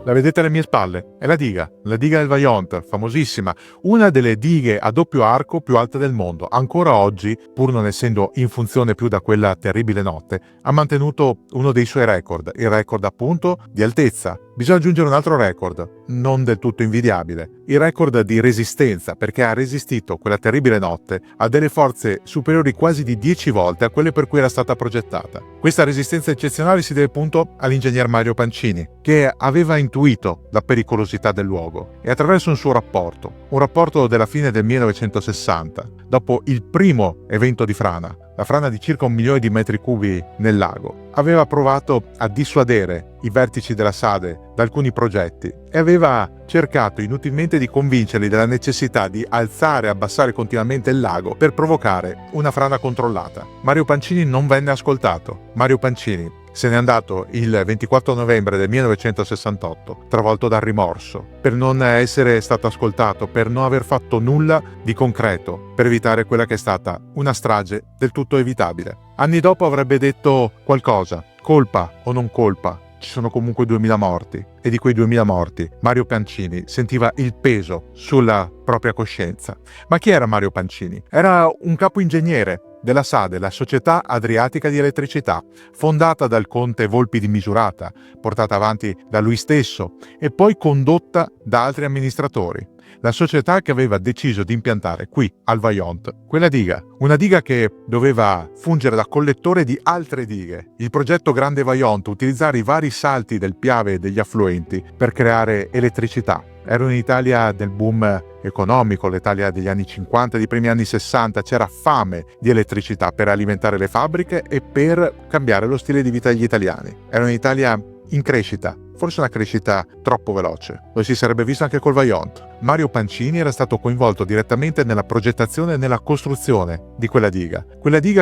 La vedete alle mie spalle? È la diga del Vajont, famosissima, una delle dighe a doppio arco più alte del mondo. Ancora oggi, pur non essendo in funzione più da quella terribile notte, ha mantenuto uno dei suoi record, il record appunto di altezza. Bisogna aggiungere un altro record, non del tutto invidiabile, il record di resistenza, perché ha resistito quella terribile notte a delle forze superiori quasi di 10 volte a quelle per cui era stata progettata. Questa resistenza eccezionale si deve appunto all'ingegner Mario Pancini, che aveva intuito la pericolosità del luogo e attraverso un suo un rapporto della fine del 1960, dopo il primo evento di frana, la frana di circa 1 milione di metri cubi nel lago, aveva provato a dissuadere i vertici della SADE da alcuni progetti e aveva cercato inutilmente di convincerli della necessità di alzare e abbassare continuamente il lago per provocare una frana controllata. Mario Pancini non venne ascoltato. Mario Pancini se n'è andato il 24 novembre del 1968, travolto dal rimorso, per non essere stato ascoltato, per non aver fatto nulla di concreto per evitare quella che è stata una strage del tutto evitabile. Anni dopo avrebbe detto qualcosa, colpa o non colpa, ci sono comunque 2000 morti e di quei 2000 morti Mario Pancini sentiva il peso sulla propria coscienza. Ma chi era Mario Pancini? Era un capo ingegnere della SADE, la Società Adriatica di Elettricità, fondata dal conte Volpi di Misurata, portata avanti da lui stesso e poi condotta da altri amministratori. La società che aveva deciso di impiantare qui, al Vajont, quella diga. Una diga che doveva fungere da collettore di altre dighe. Il progetto Grande Vajont, utilizzare i vari salti del Piave e degli affluenti per creare elettricità. Era un'Italia del boom economico, l'Italia degli anni 50 e dei primi anni 60, c'era fame di elettricità per alimentare le fabbriche e per cambiare lo stile di vita degli italiani. Era un'Italia in crescita, forse una crescita troppo veloce. Lo si sarebbe visto anche col Vajont. Mario Pancini era stato coinvolto direttamente nella progettazione e nella costruzione di quella diga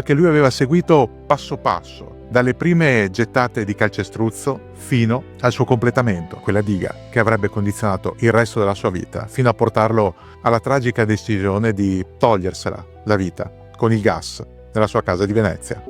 che lui aveva seguito passo passo, dalle prime gettate di calcestruzzo fino al suo completamento, quella diga che avrebbe condizionato il resto della sua vita, fino a portarlo alla tragica decisione di togliersela la vita con il gas nella sua casa di Venezia.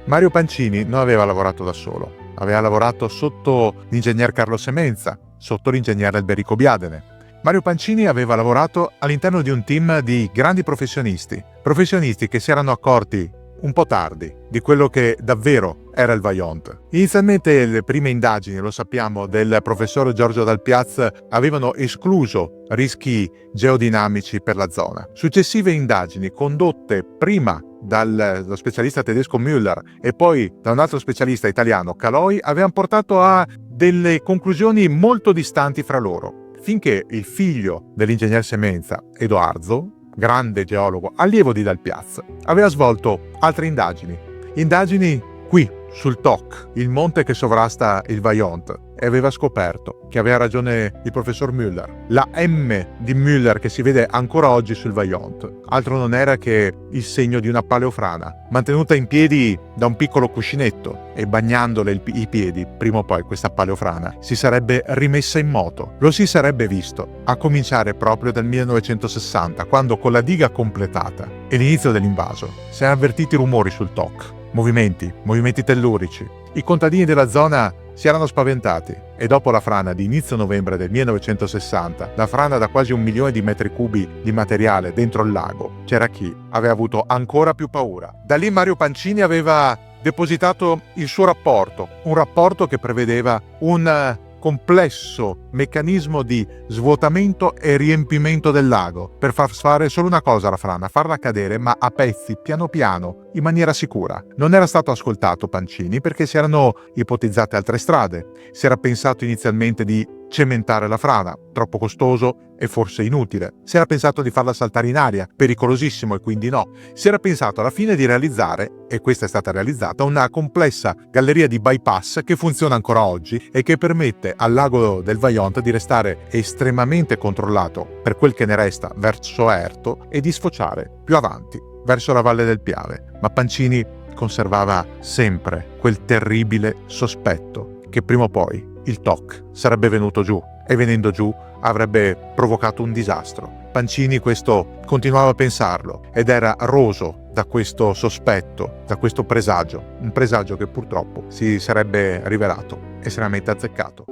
Mario Pancini non aveva lavorato da solo, aveva lavorato sotto l'ingegner Carlo Semenza, sotto l'ingegner Alberico Biadene. Mario Pancini aveva lavorato all'interno di un team di grandi professionisti che si erano accorti un po' tardi di quello che davvero era il Vajont. Inizialmente le prime indagini, lo sappiamo, del professor Giorgio Dal Piaz avevano escluso rischi geodinamici per la zona. Successive indagini condotte prima dallo specialista tedesco Müller e poi da un altro specialista italiano, Caloi, avevano portato a delle conclusioni molto distanti fra loro, finché il figlio dell'ingegner Semenza, Edoardo, grande geologo, allievo di Dal Piaz, aveva svolto altre indagini qui, sul Toc, il monte che sovrasta il Vajont, e aveva scoperto che aveva ragione il professor Müller. La M di Müller che si vede ancora oggi sul Vajont altro non era che il segno di una paleofrana, mantenuta in piedi da un piccolo cuscinetto, e bagnandole i piedi, prima o poi questa paleofrana si sarebbe rimessa in moto. Lo si sarebbe visto, a cominciare proprio dal 1960, quando con la diga completata e l'inizio dell'invaso si erano avvertiti rumori sul Toc, movimenti tellurici. I contadini della zona si erano spaventati e dopo la frana di inizio novembre del 1960, la frana da quasi 1 milione di metri cubi di materiale dentro il lago, c'era chi aveva avuto ancora più paura. Da lì Mario Pancini aveva depositato il suo rapporto, un rapporto che prevedeva un complesso meccanismo di svuotamento e riempimento del lago per far fare solo una cosa alla frana, farla cadere ma a pezzi, piano piano, in maniera sicura. Non era stato ascoltato Pancini perché si erano ipotizzate altre strade. Si era pensato inizialmente di cementare la frana, troppo costoso e forse inutile. Si era pensato di farla saltare in aria, pericolosissimo e quindi no. Si era pensato alla fine di realizzare, e questa è stata realizzata, una complessa galleria di bypass che funziona ancora oggi e che permette al lago del Vajont di restare estremamente controllato per quel che ne resta verso Erto e di sfociare più avanti verso la valle del Piave. Ma Pancini conservava sempre quel terribile sospetto che prima o poi il Toc sarebbe venuto giù, e venendo giù avrebbe provocato un disastro. Pancini questo continuava a pensarlo ed era roso da questo sospetto, da questo presagio, un presagio che purtroppo si sarebbe rivelato estremamente azzeccato.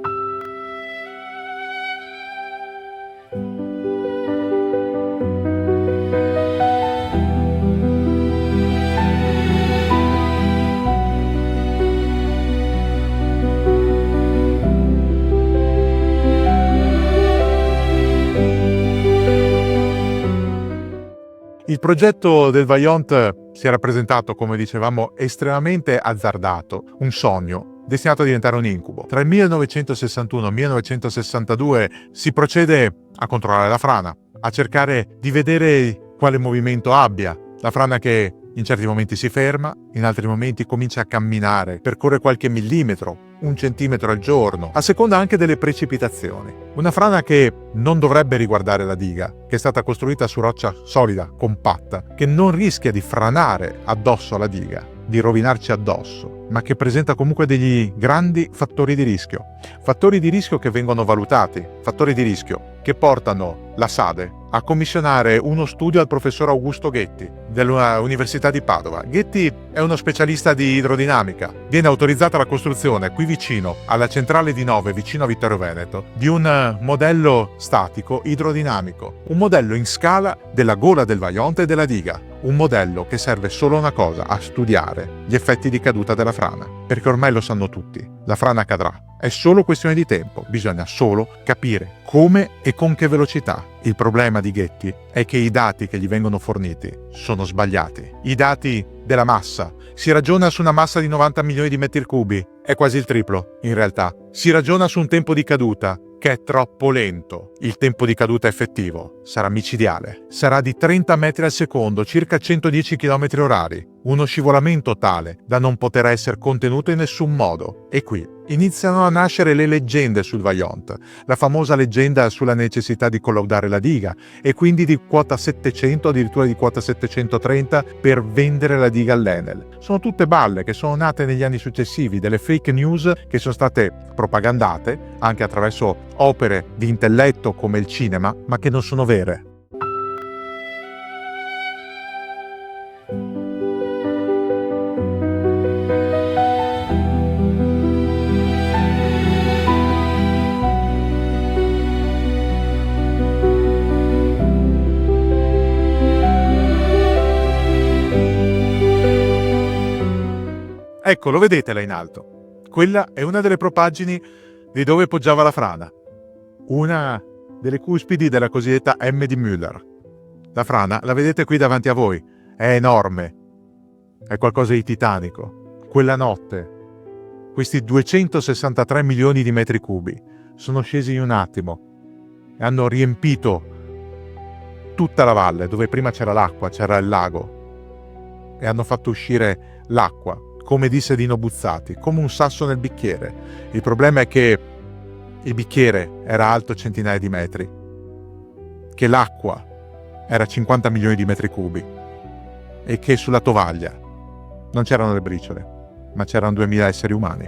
Il progetto del Vaillant si era presentato, come dicevamo, estremamente azzardato, un sogno destinato a diventare un incubo. Tra il 1961 e il 1962 si procede a controllare la frana, a cercare di vedere quale movimento abbia. La frana che in certi momenti si ferma, in altri momenti comincia a camminare, percorre qualche millimetro, 1 centimetro al giorno, a seconda anche delle precipitazioni. Una frana che non dovrebbe riguardare la diga, che è stata costruita su roccia solida, compatta, che non rischia di franare addosso alla diga, di rovinarci addosso, ma che presenta comunque degli grandi fattori di rischio. Fattori di rischio che vengono valutati, fattori di rischio che portano la SADE a commissionare uno studio al professor Augusto Ghetti dell'Università di Padova. Ghetti è uno specialista di idrodinamica. Viene autorizzata la costruzione qui vicino alla centrale di Nove, vicino a Vittorio Veneto, di un modello statico idrodinamico, un modello in scala della gola del Vaillant e della diga, un modello che serve solo a una cosa, a studiare gli effetti di caduta della frana, perché ormai lo sanno tutti, la frana cadrà. È solo questione di tempo, bisogna solo capire come e con che velocità. Il problema di Ghetti è che i dati che gli vengono forniti sono sbagliati. I dati della massa. Si ragiona su una massa di 90 milioni di metri cubi, è quasi il triplo, in realtà. Si ragiona su un tempo di caduta che è troppo lento. Il tempo di caduta effettivo sarà micidiale. Sarà di 30 metri al secondo, circa 110 km orari. Uno scivolamento tale da non poter essere contenuto in nessun modo. E qui iniziano a nascere le leggende sul Vaillant, la famosa leggenda sulla necessità di collaudare la diga e quindi di quota 700, addirittura di quota 730 per vendere la diga all'Enel. Sono tutte balle che sono nate negli anni successivi, delle fake news che sono state propagandate anche attraverso opere di intelletto come il cinema, ma che non sono vere. Ecco, lo vedete là in alto? Quella è una delle propaggini di dove poggiava la frana. Una delle cuspidi della cosiddetta M di Müller. La frana, la vedete qui davanti a voi, è enorme, è qualcosa di titanico. Quella notte, questi 263 milioni di metri cubi sono scesi in un attimo e hanno riempito tutta la valle, dove prima c'era l'acqua, c'era il lago, e hanno fatto uscire l'acqua, come disse Dino Buzzati, come un sasso nel bicchiere. Il problema è che il bicchiere era alto centinaia di metri, che l'acqua era 50 milioni di metri cubi e che sulla tovaglia non c'erano le briciole, ma c'erano 2000 esseri umani.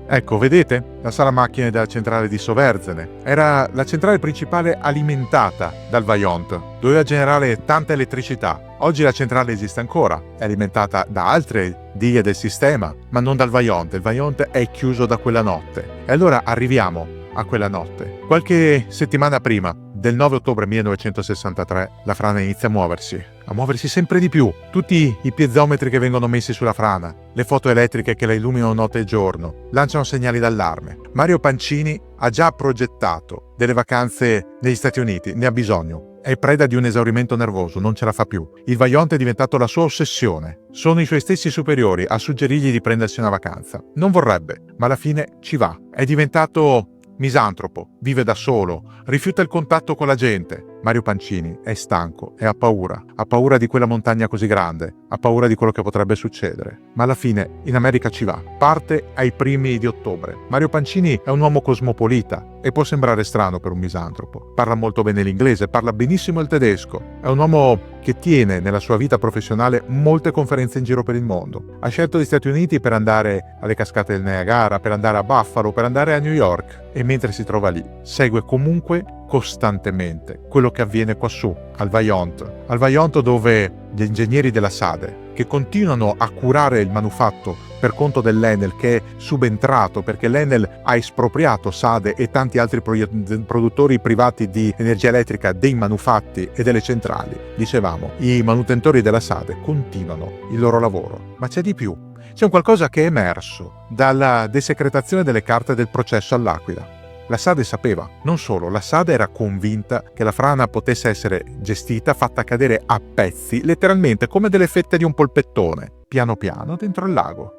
Ecco, vedete? La sala macchine della centrale di Soverzene era la centrale principale alimentata dal Vaillant, doveva generare tanta elettricità. Oggi la centrale esiste ancora, è alimentata da altre dighe del sistema, ma non dal Vaillant. Il Vaillant è chiuso da quella notte. E allora arriviamo a quella notte. Qualche settimana prima del 9 ottobre 1963 la frana inizia a muoversi sempre di più. Tutti i piezometri che vengono messi sulla frana, le foto elettriche che la illuminano notte e giorno, lanciano segnali d'allarme. Mario Pancini ha già progettato delle vacanze negli Stati Uniti, ne ha bisogno. È preda di un esaurimento nervoso, non ce la fa più. Il Vaillant è diventato la sua ossessione. Sono i suoi stessi superiori a suggerirgli di prendersi una vacanza. Non vorrebbe, ma alla fine ci va. È diventato misantropo, vive da solo, rifiuta il contatto con la gente. Mario Pancini è stanco e ha paura di quella montagna così grande, ha paura di quello che potrebbe succedere. Ma alla fine in America ci va, parte ai primi di ottobre. Mario Pancini è un uomo cosmopolita e può sembrare strano per un misantropo. Parla molto bene l'inglese, parla benissimo il tedesco, è un uomo che tiene nella sua vita professionale molte conferenze in giro per il mondo. Ha scelto gli Stati Uniti per andare alle cascate del Niagara, per andare a Buffalo, per andare a New York, e mentre si trova lì segue comunque costantemente quello che avviene quassù, al Vajont dove gli ingegneri della SADE, che continuano a curare il manufatto per conto dell'Enel, che è subentrato perché l'Enel ha espropriato SADE e tanti altri produttori privati di energia elettrica dei manufatti e delle centrali. Dicevamo, i manutentori della SADE continuano il loro lavoro, ma c'è di più. C'è un qualcosa che è emerso dalla desecretazione delle carte del processo all'Aquila. La SADE sapeva, non solo, la SADE era convinta che la frana potesse essere gestita, fatta cadere a pezzi, letteralmente come delle fette di un polpettone, piano piano dentro il lago.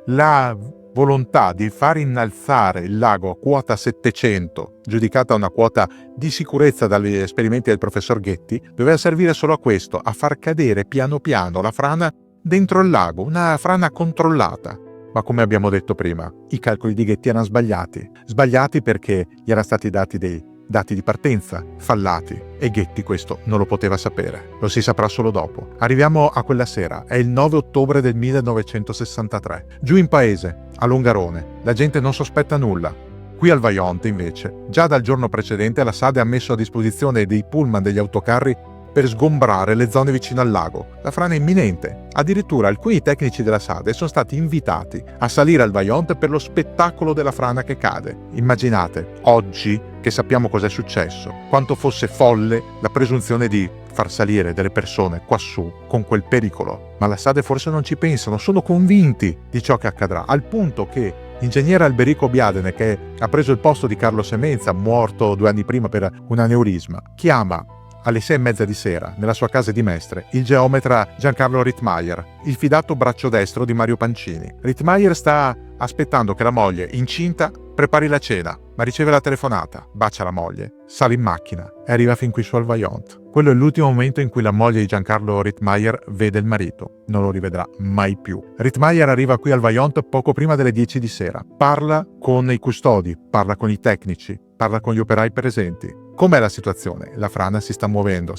La volontà di far innalzare il lago a quota 700, giudicata una quota di sicurezza dagli esperimenti del professor Ghetti, doveva servire solo a questo, a far cadere piano piano la frana dentro il lago, una frana controllata. Ma come abbiamo detto prima, i calcoli di Ghetti erano sbagliati. Sbagliati perché gli erano stati dati dei dati di partenza fallati e Ghetti questo non lo poteva sapere. Lo si saprà solo dopo. Arriviamo a quella sera, è il 9 ottobre del 1963. Giù in paese, a Longarone, la gente non sospetta nulla. Qui al Vajont, invece, già dal giorno precedente la SADE ha messo a disposizione dei pullman, degli autocarri, per sgombrare le zone vicino al lago. La frana è imminente. Addirittura alcuni tecnici della SADE sono stati invitati a salire al Vajont per lo spettacolo della frana che cade. Immaginate, oggi che sappiamo cos'è successo, quanto fosse folle la presunzione di far salire delle persone quassù con quel pericolo. Ma la SADE forse non ci pensano, sono convinti di ciò che accadrà, al punto che l'ingegnere Alberico Biadene, che ha preso il posto di Carlo Semenza, morto 2 anni prima per un aneurisma, chiama alle 6:30 di sera, nella sua casa di Mestre, il geometra Giancarlo Rittmeyer, il fidato braccio destro di Mario Pancini. Rittmeyer sta aspettando che la moglie, incinta, prepari la cena, ma riceve la telefonata, bacia la moglie, sale in macchina e arriva fin qui su al Vajont. Quello è l'ultimo momento in cui la moglie di Giancarlo Rittmeyer vede il marito. Non lo rivedrà mai più. Rittmeyer arriva qui al Vajont poco prima delle 10 di sera. Parla con i custodi, parla con i tecnici, parla con gli operai presenti. Com'è la situazione? La frana si sta muovendo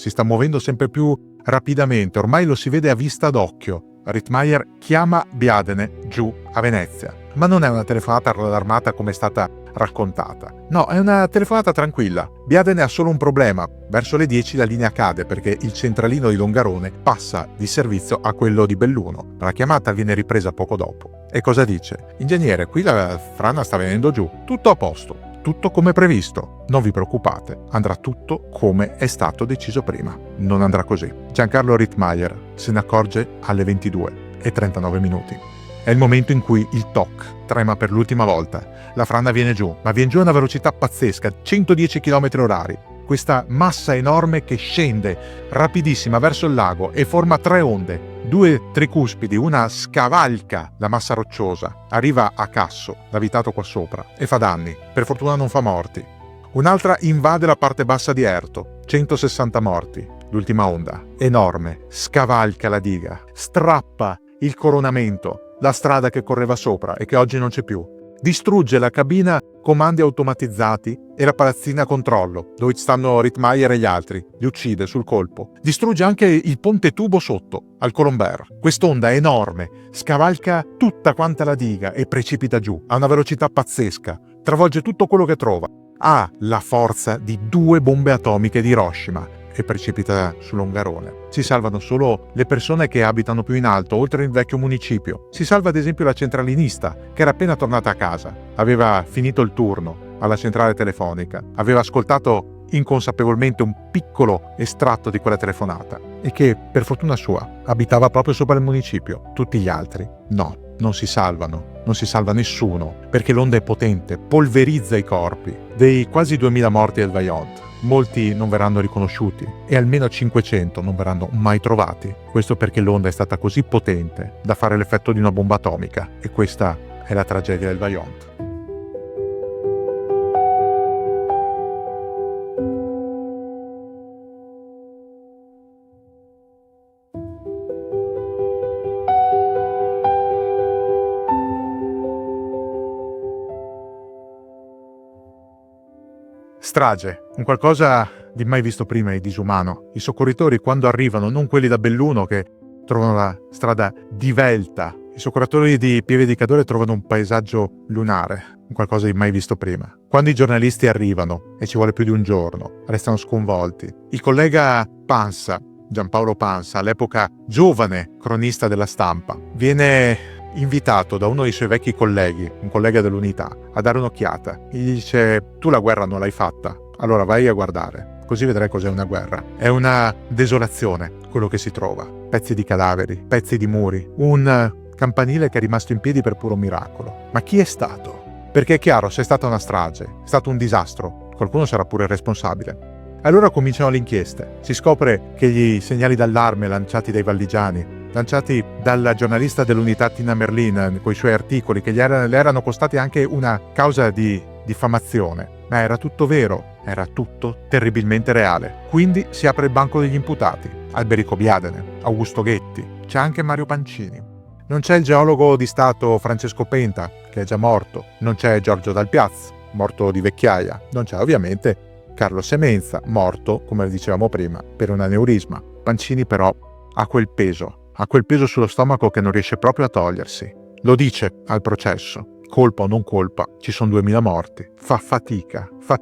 sempre più rapidamente, ormai lo si vede a vista d'occhio. Rittmeyer chiama Biadene giù a Venezia, ma non è una telefonata allarmata come è stata raccontata. No, è una telefonata tranquilla. Biadene ha solo un problema. Verso le 10 la linea cade perché il centralino di Longarone passa di servizio a quello di Belluno. La chiamata viene ripresa poco dopo. E cosa dice? Ingegnere, qui la frana sta venendo giù. Tutto a posto. Tutto come previsto. Non vi preoccupate, andrà tutto come è stato deciso prima. Non andrà così. Giancarlo Rittmeyer se ne accorge alle 22:39. È il momento in cui il TOC trema per l'ultima volta. La frana viene giù, ma viene giù a una velocità pazzesca, 110 km/h. Questa massa enorme che scende rapidissima verso il lago e forma 3 onde. 2 tricuspidi, una scavalca la massa rocciosa, arriva a Casso, l'abitato qua sopra, e fa danni. Per fortuna non fa morti. Un'altra invade la parte bassa di Erto, 160 morti. L'ultima onda, enorme, scavalca la diga, strappa il coronamento, la strada che correva sopra e che oggi non c'è più. Distrugge la cabina comandi automatizzati e la palazzina controllo, dove stanno Rittmeyer e gli altri. Li uccide sul colpo. Distrugge anche il ponte tubo sotto, al Colomber. Quest'onda enorme scavalca tutta quanta la diga e precipita giù a una velocità pazzesca. Travolge tutto quello che trova. Ha la forza di 2 bombe atomiche di Hiroshima e precipita su Longarone. Si salvano solo le persone che abitano più in alto, oltre il vecchio municipio. Si salva ad esempio la centralinista, che era appena tornata a casa. Aveva finito il turno alla centrale telefonica. Aveva ascoltato inconsapevolmente un piccolo estratto di quella telefonata e che, per fortuna sua, abitava proprio sopra il municipio. Tutti gli altri, no, non si salvano. Non si salva nessuno, perché l'onda è potente, polverizza i corpi. Dei quasi 2000 morti del Vajont, molti non verranno riconosciuti e almeno 500 non verranno mai trovati. Questo perché l'onda è stata così potente da fare l'effetto di una bomba atomica, e questa è la tragedia del Vajont. Strage, un qualcosa di mai visto prima e disumano. I soccorritori, quando arrivano, non quelli da Belluno che trovano la strada divelta, i soccorritori di Pieve di Cadore trovano un paesaggio lunare, qualcosa di mai visto prima. Quando i giornalisti arrivano, e ci vuole più di un giorno, restano sconvolti. Il collega Pansa, Giampaolo Pansa, all'epoca giovane cronista della Stampa, viene invitato da uno dei suoi vecchi colleghi, un collega dell'Unità, a dare un'occhiata. Gli dice: tu la guerra non l'hai fatta, allora vai a guardare, così vedrai cos'è una guerra. È una desolazione quello che si trova, pezzi di cadaveri, pezzi di muri, un campanile che è rimasto in piedi per puro miracolo. Ma chi è stato? Perché è chiaro, se è stata una strage, è stato un disastro, qualcuno sarà pure responsabile. Allora cominciano le inchieste. Si scopre che gli segnali d'allarme lanciati dai valdigiani, lanciati dalla giornalista dell'Unità Tina Merlin con i suoi articoli, che le erano costati anche una causa di diffamazione, ma era tutto vero, era tutto terribilmente reale. Quindi si apre il banco degli imputati: Alberico Biadene, Augusto Ghetti, c'è anche Mario Pancini. Non c'è il geologo di Stato Francesco Penta, che è già morto, non c'è Giorgio Dal Piaz, morto di vecchiaia, non c'è ovviamente Carlo Semenza, morto, come dicevamo prima, per un aneurisma. Pancini però ha quel peso sullo stomaco che non riesce proprio a togliersi. Lo dice al processo: colpa o non colpa, ci sono 2000 morti. Fa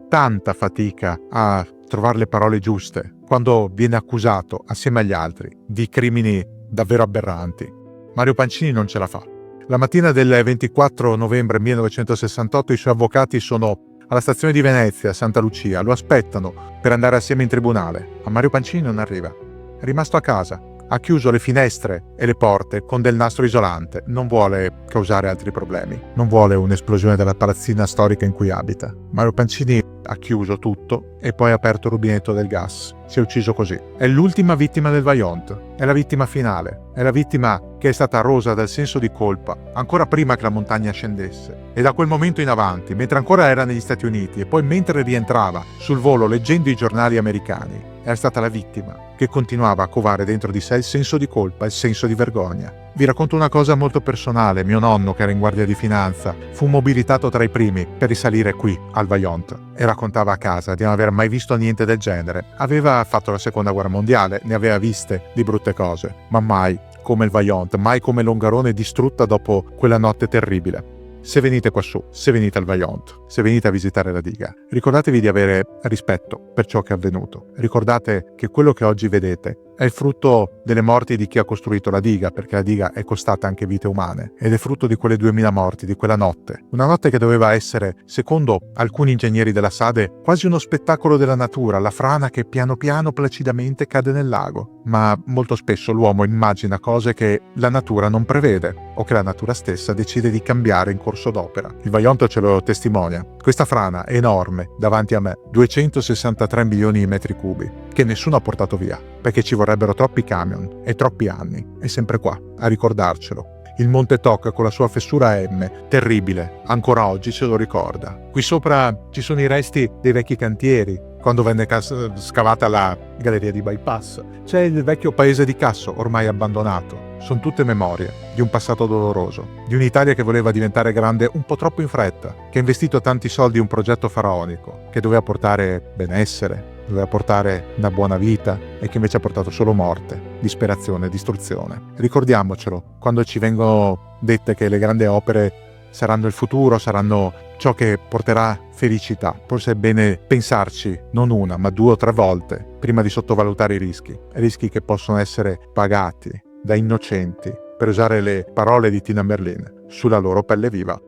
tanta fatica a trovare le parole giuste quando viene accusato, assieme agli altri, di crimini davvero aberranti. Mario Pancini non ce la fa. La mattina del 24 novembre 1968 i suoi avvocati sono alla stazione di Venezia, a Santa Lucia, lo aspettano per andare assieme in tribunale. Ma Mario Pancini non arriva. È rimasto a casa. Ha chiuso le finestre e le porte con del nastro isolante. Non vuole causare altri problemi. Non vuole un'esplosione della palazzina storica in cui abita. Mario Pancini ha chiuso tutto e poi ha aperto il rubinetto del gas. Si è ucciso così. È l'ultima vittima del Vajont. È la vittima finale. È la vittima che è stata rosa dal senso di colpa ancora prima che la montagna scendesse. E da quel momento in avanti, mentre ancora era negli Stati Uniti e poi mentre rientrava sul volo leggendo i giornali americani, era stata la vittima che continuava a covare dentro di sé il senso di colpa, il senso di vergogna. Vi racconto una cosa molto personale. Mio nonno, che era in Guardia di Finanza, fu mobilitato tra i primi per risalire qui, al Vajont, e raccontava a casa di non aver mai visto niente del genere. Aveva fatto la Seconda Guerra Mondiale, ne aveva viste di brutte cose, ma mai come il Vajont, mai come Longarone distrutta dopo quella notte terribile. Se venite quassù, se venite al Vajont, se venite a visitare la diga, ricordatevi di avere rispetto per ciò che è avvenuto. Ricordate che quello che oggi vedete è il frutto delle morti di chi ha costruito la diga, perché la diga è costata anche vite umane, ed è frutto di quelle 2000 morti, di quella notte. Una notte che doveva essere, secondo alcuni ingegneri della SADE, quasi uno spettacolo della natura, la frana che piano piano placidamente cade nel lago. Ma molto spesso l'uomo immagina cose che la natura non prevede, o che la natura stessa decide di cambiare in corso d'opera. Il Vajont ce lo testimonia. Questa frana è enorme davanti a me, 263 milioni di metri cubi, che nessuno ha portato via, perché ci vorrebbero troppi camion e troppi anni. È sempre qua, a ricordarcelo. Il Monte Toc con la sua fessura M, terribile, ancora oggi ce lo ricorda. Qui sopra ci sono i resti dei vecchi cantieri, quando venne scavata la galleria di bypass. C'è il vecchio paese di Casso, ormai abbandonato. Sono tutte memorie di un passato doloroso, di un'Italia che voleva diventare grande un po' troppo in fretta, che ha investito tanti soldi in un progetto faraonico, che doveva portare benessere, doveva portare una buona vita, e che invece ha portato solo morte, disperazione, distruzione. Ricordiamocelo quando ci vengono dette che le grandi opere saranno il futuro, saranno ciò che porterà felicità. Forse è bene pensarci non una, ma 2 o 3 volte prima di sottovalutare i rischi che possono essere pagati da innocenti, per usare le parole di Tina Merlin, sulla loro pelle viva.